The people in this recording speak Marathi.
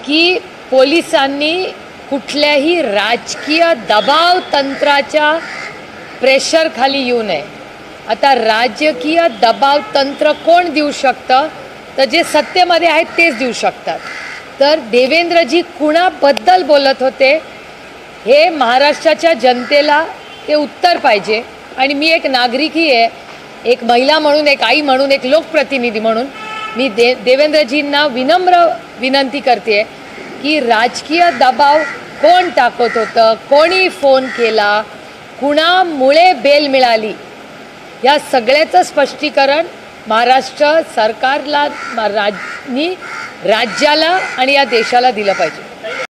की पोलिसांनी कुठल्याही राजकीय दबाव तंत्राच्या प्रेशर खाली येऊ नये। आता राजकीय दबाव तंत्र कोण देऊ शकतं, तर जे सत्तेमध्ये आहेत तेच देऊ शकतात। तर देवेंद्रजी कुणाबद्दल बोलत होते हे महाराष्ट्राच्या जनतेला ते उत्तर पाहिजे। आणि मी एक नागरिकी आहे, एक महिला म्हणून, एक आई म्हणून, एक लोकप्रतिनिधी म्हणून मी देवेंद्रजींना विनम्र विनंती करते की राजकीय दबाव कोण टाकत होतं, कोणी फोन केला, कुणामुळे बेल मिळाली, या सगळ्याचं स्पष्टीकरण महाराष्ट्र सरकारला, राज्याला आणि या देशाला दिलं पाहिजे।